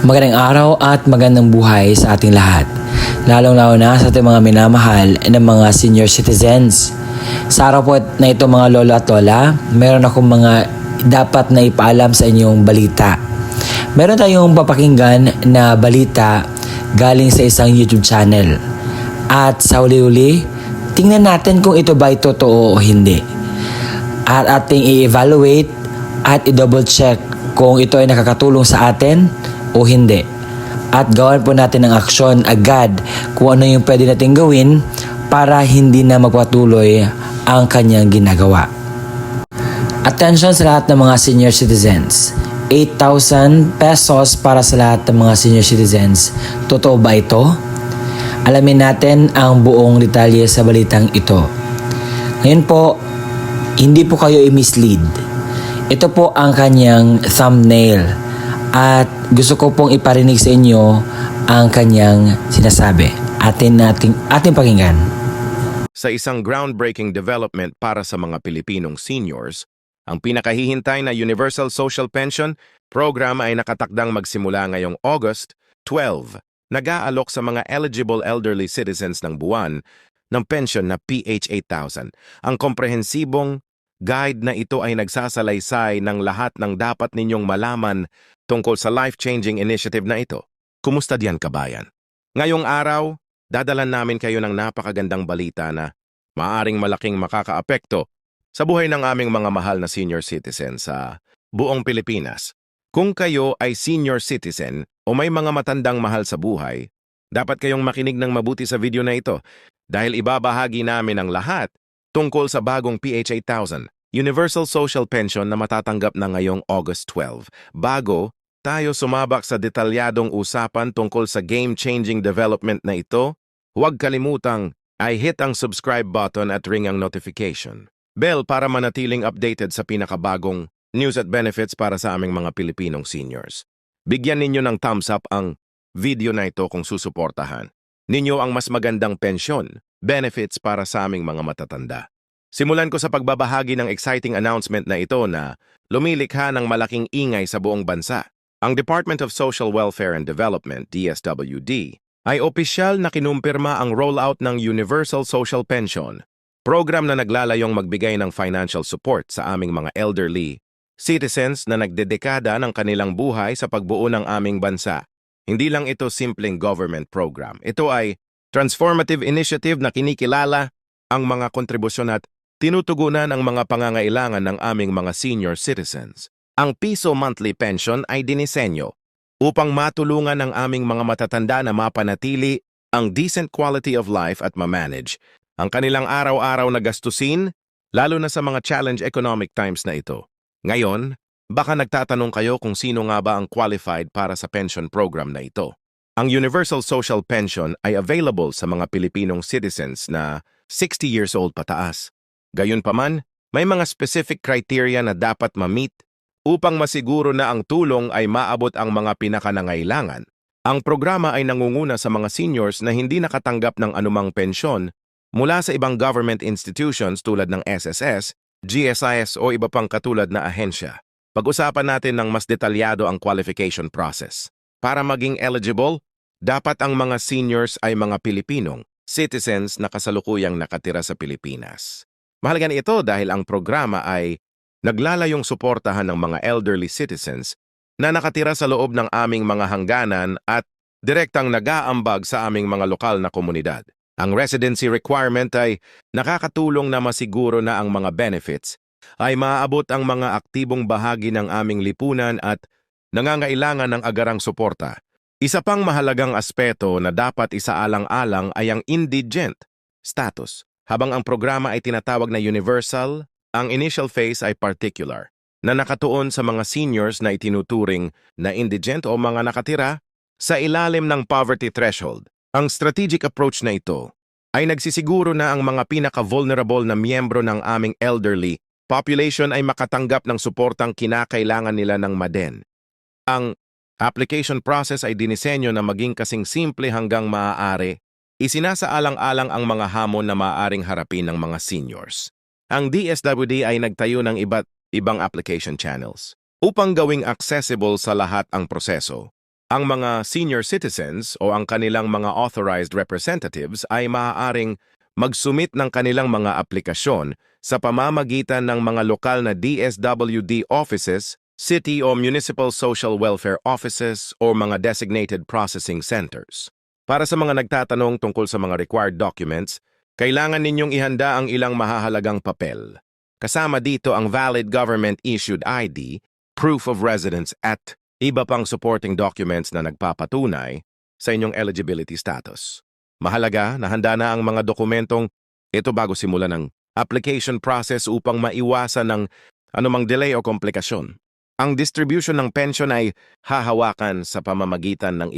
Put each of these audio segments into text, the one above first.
Magandang araw at magandang buhay sa ating lahat. Lalong-lalo na sa ating mga minamahal ng mga senior citizens. Sa araw po na ito mga lolo at lola, meron akong mga dapat na ipaalam sa inyong balita. Meron tayong papakinggan na balita galing sa isang YouTube channel. At sa uli-uli, tingnan natin kung ito ba ay totoo o hindi. At ating i-evaluate at i-double check kung ito ay nakakatulong sa atin o hindi. At gawan po natin ng aksyon agad kung ano yung pwede natin gawin para hindi na magpatuloy ang kanyang ginagawa. Attention sa lahat ng mga senior citizens. 8,000 pesos para sa lahat ng mga senior citizens. Totoo ba ito? Alamin natin ang buong detalye sa balitang ito. Ngayon po, hindi po kayo i-mislead. Ito po ang kanyang thumbnail. At gusto ko pong iparinig sa inyo ang kanyang sinasabi. Ating pakinggan. Sa isang groundbreaking development para sa mga Pilipinong seniors, ang pinakahihintay na Universal Social Pension program ay nakatakdang magsimula ngayong August 12. Nag-aalok sa mga eligible elderly citizens ng buwan ng pension na PH 8,000. Ang komprehensibong guide na ito ay nagsasalaysay ng lahat ng dapat ninyong malaman tungkol sa life-changing initiative na ito. Kumusta diyan kabayan? Ngayong araw, dadalan namin kayo ng napakagandang balita na maaring malaking makakaapekto sa buhay ng aming mga mahal na senior citizen sa buong Pilipinas. Kung kayo ay senior citizen o may mga matandang mahal sa buhay, dapat kayong makinig ng mabuti sa video na ito dahil ibabahagi namin ang lahat tungkol sa bagong PH 8,000, Universal Social Pension na matatanggap na ngayong August 12. Bago tayo sumabak sa detalyadong usapan tungkol sa game-changing development na ito, huwag kalimutang i-hit ang subscribe button at ring ang notification bell para manatiling updated sa pinakabagong news at benefits para sa aming mga Pilipinong seniors. Bigyan ninyo ng thumbs up ang video na ito kung susuportahan ninyo ang mas magandang pensyon, benefits para sa aming mga matatanda. Simulan ko sa pagbabahagi ng exciting announcement na ito na lumilikha ng malaking ingay sa buong bansa. Ang Department of Social Welfare and Development, DSWD, ay opisyal na kinumpirma ang rollout ng Universal Social Pension, program na naglalayong magbigay ng financial support sa aming mga elderly citizens na nagdedekada ng kanilang buhay sa pagbuo ng aming bansa. Hindi lang ito simpleng government program. Ito ay transformative initiative na kinikilala ang mga kontribusyon at tinutugunan ang mga pangangailangan ng aming mga senior citizens. Ang Piso Monthly Pension ay dinisenyo upang matulungan ang aming mga matatanda na mapanatili ang decent quality of life at ma-manage ang kanilang araw-araw na gastusin, lalo na sa mga challenge economic times na ito. Ngayon, baka nagtatanong kayo kung sino nga ba ang qualified para sa pension program na ito. Ang Universal Social Pension ay available sa mga Pilipinong citizens na 60 years old pataas. Gayunpaman, may mga specific criteria na dapat ma-meet upang masiguro na ang tulong ay maabot ang mga pinakanangailangan. Ang programa ay nangunguna sa mga seniors na hindi nakatanggap ng anumang pensyon mula sa ibang government institutions tulad ng SSS, GSIS o iba pang katulad na ahensya. Pag-usapan natin ng mas detalyado ang qualification process. Para maging eligible, dapat ang mga seniors ay mga Pilipinong citizens na kasalukuyang nakatira sa Pilipinas. Mahalaga ito dahil ang programa ay naglalayong suportahan ng mga elderly citizens na nakatira sa loob ng aming mga hangganan at direktang nag-aambag sa aming mga lokal na komunidad. Ang residency requirement ay nakakatulong na masiguro na ang mga benefits ay maaabot ang mga aktibong bahagi ng aming lipunan at nangangailangan ng agarang suporta. Isa pang mahalagang aspeto na dapat isaalang-alang ay ang indigent status. Habang ang programa ay tinatawag na universal, ang initial phase ay particular, na nakatuon sa mga seniors na itinuturing na indigent o mga nakatira sa ilalim ng poverty threshold. Ang strategic approach na ito ay nagsisiguro na ang mga pinaka-vulnerable na miyembro ng aming elderly population ay makatanggap ng suportang kinakailangan nila ng MADEN. Ang application process ay dinisenyo na maging kasing simple hanggang maaari. Isinasaalang-alang ang mga hamon na maaaring harapin ng mga seniors. Ang DSWD ay nagtayo ng iba't ibang application channels upang gawing accessible sa lahat ang proseso. Ang mga senior citizens o ang kanilang mga authorized representatives ay maaaring magsumit ng kanilang mga aplikasyon sa pamamagitan ng mga lokal na DSWD offices, city o municipal social welfare offices o mga designated processing centers. Para sa mga nagtatanong tungkol sa mga required documents, kailangan ninyong ihanda ang ilang mahahalagang papel. Kasama dito ang valid government-issued ID, proof of residence at iba pang supporting documents na nagpapatunay sa inyong eligibility status. Mahalaga na handa na ang mga dokumentong ito bago simulan ng application process upang maiwasan ng anumang delay o komplikasyon. Ang distribution ng pension ay hahawakan sa pamamagitan ng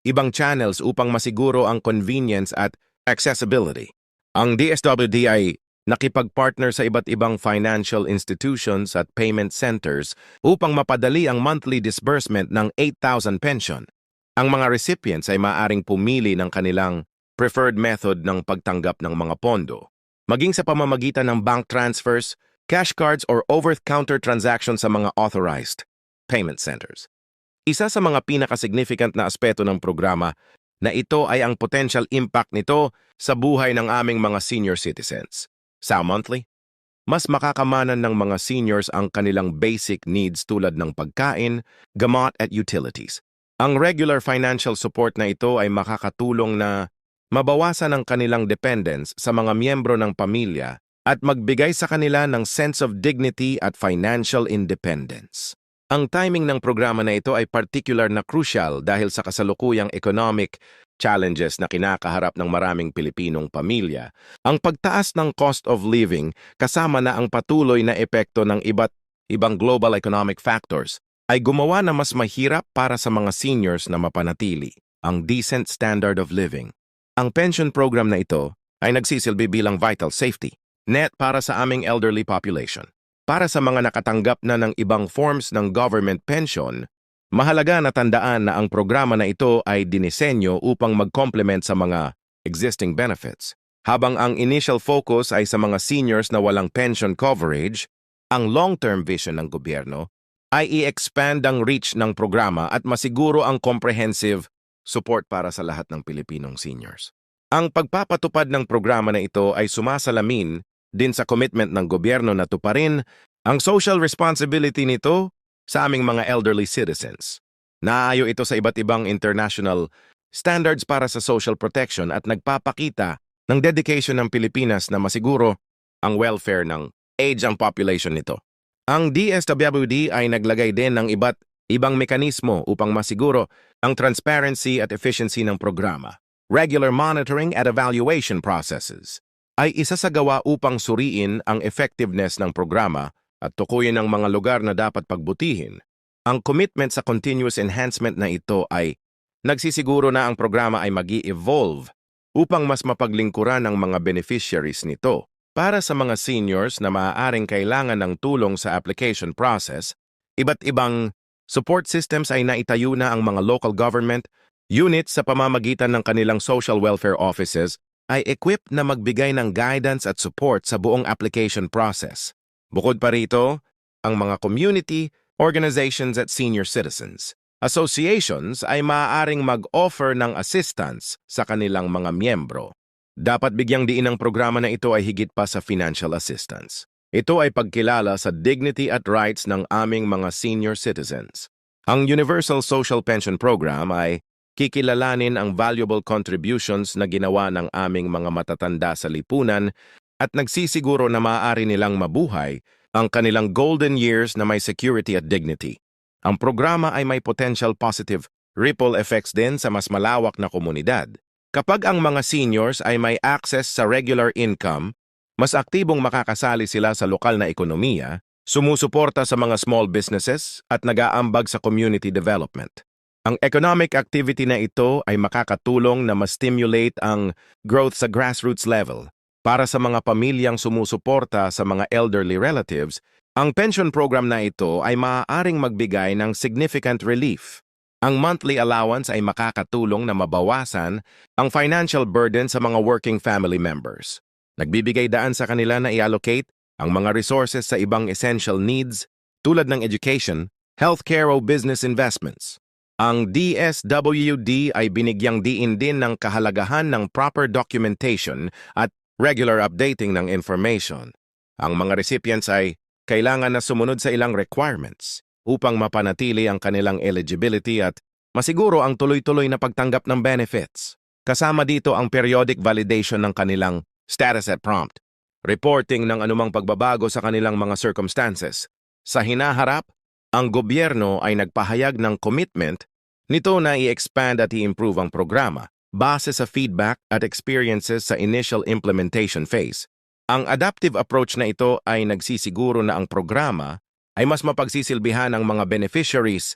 ibang channels upang masiguro ang convenience at accessibility. Ang DSWD ay nakipag-partner sa iba't ibang financial institutions at payment centers upang mapadali ang monthly disbursement ng 8,000 pension. Ang mga recipients ay maaaring pumili ng kanilang preferred method ng pagtanggap ng mga pondo, maging sa pamamagitan ng bank transfers, cash cards or over-the-counter transactions sa mga authorized payment centers. Isa sa mga pinaka-significant na aspeto ng programa na ito ay ang potential impact nito sa buhay ng aming mga senior citizens. Sa monthly, mas makakamanan ng mga seniors ang kanilang basic needs tulad ng pagkain, gamot at utilities. Ang regular financial support na ito ay makakatulong na mabawasan ang kanilang dependence sa mga miyembro ng pamilya at magbigay sa kanila ng sense of dignity at financial independence. Ang timing ng programa na ito ay particular na crucial dahil sa kasalukuyang economic challenges na kinakaharap ng maraming Pilipinong pamilya. Ang pagtaas ng cost of living kasama na ang patuloy na epekto ng iba't ibang global economic factors ay gumawa na mas mahirap para sa mga seniors na mapanatili ang decent standard of living. Ang pension program na ito ay nagsisilbi bilang vital safety net para sa aming elderly population. Para sa mga nakatanggap na ng ibang forms ng government pension, mahalaga na tandaan na ang programa na ito ay dinisenyo upang mag-complement sa mga existing benefits. Habang ang initial focus ay sa mga seniors na walang pension coverage, ang long-term vision ng gobyerno ay i-expand ang reach ng programa at masiguro ang comprehensive support para sa lahat ng Pilipinong seniors. Ang pagpapatupad ng programa na ito ay sumasalamin din sa commitment ng gobyerno na tuparin ang social responsibility nito sa aming mga elderly citizens. Naayo ito sa iba't ibang international standards para sa social protection at nagpapakita ng dedication ng Pilipinas na masiguro ang welfare ng age-ang population nito. Ang DSWD ay naglagay din ng iba't ibang mekanismo upang masiguro ang transparency at efficiency ng programa. Regular monitoring at evaluation processes ay isa sa gawa upang suriin ang effectiveness ng programa at tukuyin ang mga lugar na dapat pagbutihin. Ang commitment sa continuous enhancement na ito ay nagsisiguro na ang programa ay magi-evolve upang mas mapaglingkuran ng mga beneficiaries nito. Para sa mga seniors na maaaring kailangan ng tulong sa application process, iba't ibang support systems ay naitayo na ang mga local government units sa pamamagitan ng kanilang social welfare offices ay equipped na magbigay ng guidance at support sa buong application process. Bukod pa rito, ang mga community, organizations at senior citizens associations ay maaaring mag-offer ng assistance sa kanilang mga miyembro. Dapat bigyang diin ang programa na ito ay higit pa sa financial assistance. Ito ay pagkilala sa dignity at rights ng aming mga senior citizens. Ang Universal Social Pension Program ay kikilalanin ang valuable contributions na ginawa ng aming mga matatanda sa lipunan at nagsisiguro na maaari nilang mabuhay ang kanilang golden years na may security at dignity. Ang programa ay may potential positive ripple effects din sa mas malawak na komunidad. Kapag ang mga seniors ay may access sa regular income, mas aktibong makakasali sila sa lokal na ekonomiya, sumusuporta sa mga small businesses at nag-aambag sa community development. Ang economic activity na ito ay makakatulong na ma-stimulate ang growth sa grassroots level. Para sa mga pamilyang sumusuporta sa mga elderly relatives, ang pension program na ito ay maaaring magbigay ng significant relief. Ang monthly allowance ay makakatulong na mabawasan ang financial burden sa mga working family members. Nagbibigay daan sa kanila na i-allocate ang mga resources sa ibang essential needs tulad ng education, healthcare o business investments. Ang DSWD ay binigyang diin din ng kahalagahan ng proper documentation at regular updating ng information. Ang mga recipients ay kailangan na sumunod sa ilang requirements upang mapanatili ang kanilang eligibility at masiguro ang tuloy-tuloy na pagtanggap ng benefits. Kasama dito ang periodic validation ng kanilang status at prompt, reporting ng anumang pagbabago sa kanilang mga circumstances. Sa hinaharap, ang gobyerno ay nagpahayag ng commitment nito na i-expand at i-improve ang programa base sa feedback at experiences sa initial implementation phase. Ang adaptive approach na ito ay nagsisiguro na ang programa ay mas mapagsisilbihan ang mga beneficiaries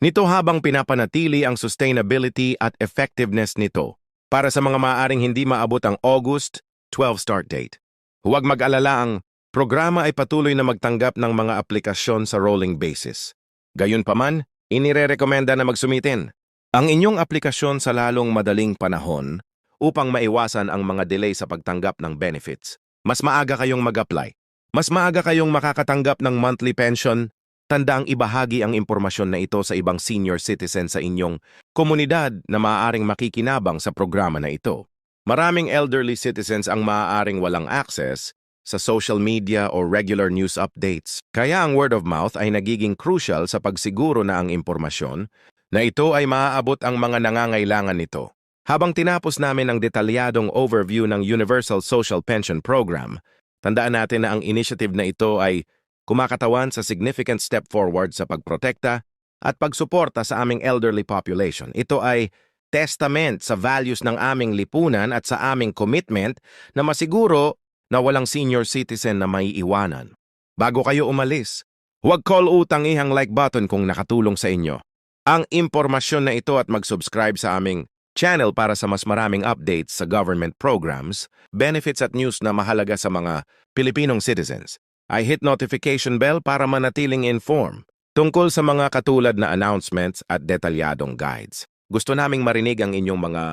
nito habang pinapanatili ang sustainability at effectiveness nito para sa mga maaaring hindi maabot ang August 12 start date. Huwag mag-alala, ang programa ay patuloy na magtanggap ng mga aplikasyon sa rolling basis. Gayunpaman, inirerekomenda na magsumitin ang inyong aplikasyon sa lalong madaling panahon upang maiwasan ang mga delay sa pagtanggap ng benefits. Mas maaga kayong mag-apply. Mas maaga kayong makakatanggap ng monthly pension. Tandaang ibahagi ang impormasyon na ito sa ibang senior citizen sa inyong komunidad na maaaring makikinabang sa programa na ito. Maraming elderly citizens ang maaaring walang access sa social media o regular news updates. Kaya ang word of mouth ay nagiging crucial sa pagsiguro na ang impormasyon na ito ay maaabot ang mga nangangailangan nito. Habang tinapos namin ang detalyadong overview ng Universal Social Pension Program, tandaan natin na ang initiative na ito ay kumakatawan sa significant step forward sa pagprotekta at pagsuporta sa aming elderly population. Ito ay testament sa values ng aming lipunan at sa aming commitment na masiguro na walang senior citizen na maiiwanan. Bago kayo umalis, huwag utang-ihang like button kung nakatulong sa inyo ang impormasyon na ito at mag-subscribe sa aming channel para sa mas maraming updates sa government programs, benefits at news na mahalaga sa mga Pilipinong citizens. I hit notification bell para manatiling informed tungkol sa mga katulad na announcements at detalyadong guides. Gusto naming marinig ang inyong mga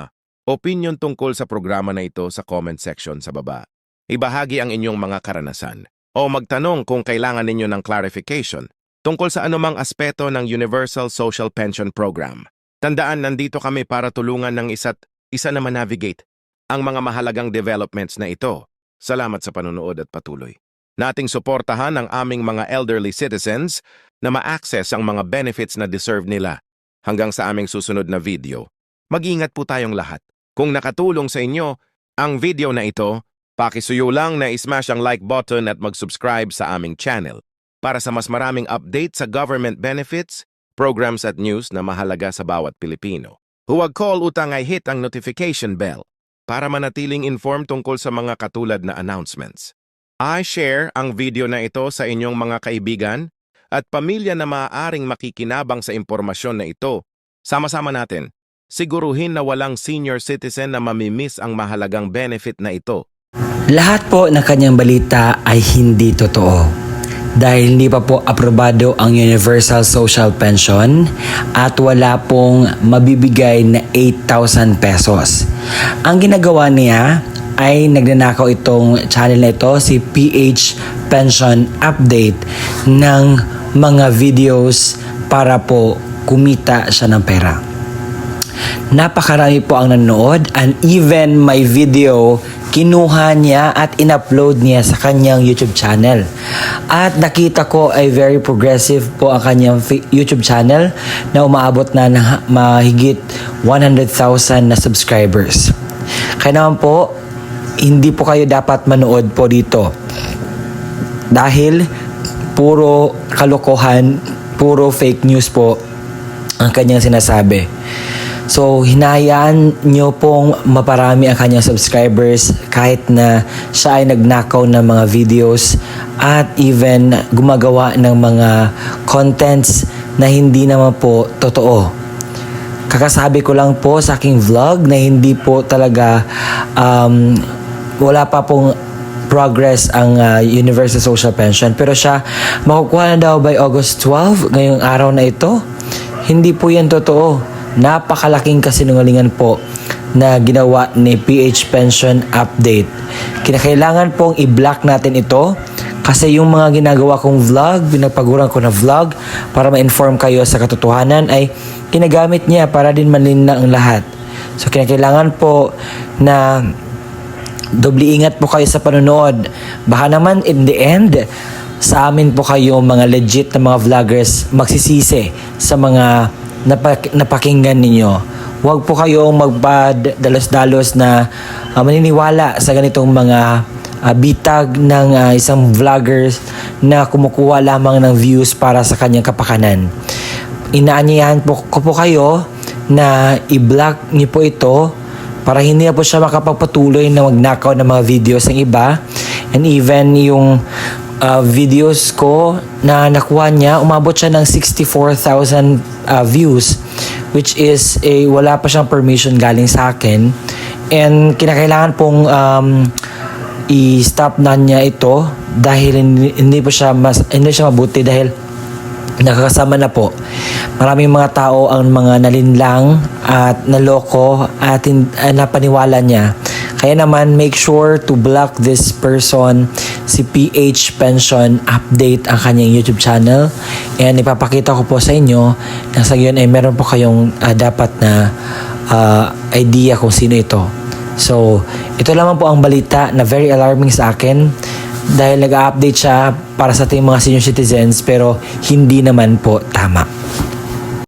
opinion tungkol sa programa na ito sa comment section sa baba. Ibahagi ang inyong mga karanasan o magtanong kung kailangan ninyo ng clarification tungkol sa anumang aspeto ng Universal Social Pension Program. Tandaan, nandito kami para tulungan ng isa't isa na manavigate ang mga mahalagang developments na ito. Salamat sa panonood at patuloy nating suportahan ang aming mga elderly citizens na ma-access ang mga benefits na deserve nila. Hanggang sa aming susunod na video, mag-ingat po tayong lahat. Kung nakatulong sa inyo ang video na ito, pakisuyo lang na ismash ang like button at mag-subscribe sa aming channel para sa mas maraming update sa government benefits, programs at news na mahalaga sa bawat Pilipino. Huwag utang ay hit ang notification bell para manatiling informed tungkol sa mga katulad na announcements. I-share ang video na ito sa inyong mga kaibigan at pamilya na maaaring makikinabang sa impormasyon na ito. Sama-sama natin, siguruhin na walang senior citizen na mamimiss ang mahalagang benefit na ito. Lahat po ng kanyang balita ay hindi totoo. Dahil hindi pa po aprobado ang Universal Social Pension at wala pong mabibigay na 8,000 pesos. Ang ginagawa niya ay nagnanakaw itong channel na ito, si PH Pension Update, ng mga videos para po kumita siya ng pera. Napakarami po ang nanonood and even my video kinuha niya at in-upload niya sa kanyang YouTube channel. At nakita ko ay very progressive po ang kanyang YouTube channel na umaabot na ng mahigit 100,000 na subscribers. Kaya naman po, hindi po kayo dapat manood po dito. Dahil puro kalokohan, puro fake news po ang kanyang sinasabi. So, hinahayaan nyo pong maparami ang kanyang subscribers kahit na siya ay nagnakaw ng mga videos at even gumagawa ng mga contents na hindi naman po totoo. Kakasabi ko lang po sa aking vlog na hindi po talaga wala pa pong progress ang Universal Social Pension, pero siya makukuha na daw by August 12 ngayong araw na ito. Hindi po yan totoo. Napakalaking kasinungalingan po na ginawa ni PH Pension Update. Kinakailangan pong i-block natin ito Kasi yung mga ginagawa kong vlog, pinagpaguran ko na vlog para ma-inform kayo sa katotohanan ay ginagamit niya para din manlina ang lahat. So kinakailangan po na doble ingat po kayo sa panonood. Baka naman in the end, sa amin po kayo mga legit na mga vloggers magsisisi sa mga napakinggan ninyo. Huwag po kayong magpadalos-dalos na maniniwala sa ganitong mga bitag ng isang vlogger na kumukuha lamang ng views para sa kanyang kapakanan. Inaanyayahan ko po kayo na i-block niyo po ito para hindi na po siya makapagpatuloy na magnakaw ng mga videos ng iba. And even yung videos ko na nakuha niya, umabot siya ng 64,000 views, which is wala pa siyang permission galing sa akin. And kinakailangan pong i-stop na niya ito dahil hindi siya mabuti dahil nakakasama na po. Maraming mga tao ang mga nalinlang at naloko at napaniwala niya. Kaya naman, make sure to block this person. Si PH Pension Update ang kanyang YouTube channel. And ipapakita ko po sa inyo na sa ngayon ay meron po kayong dapat na idea kung sino ito. So, ito lamang po ang balita na very alarming sa akin dahil nag-update siya para sa ating mga senior citizens pero hindi naman po tama.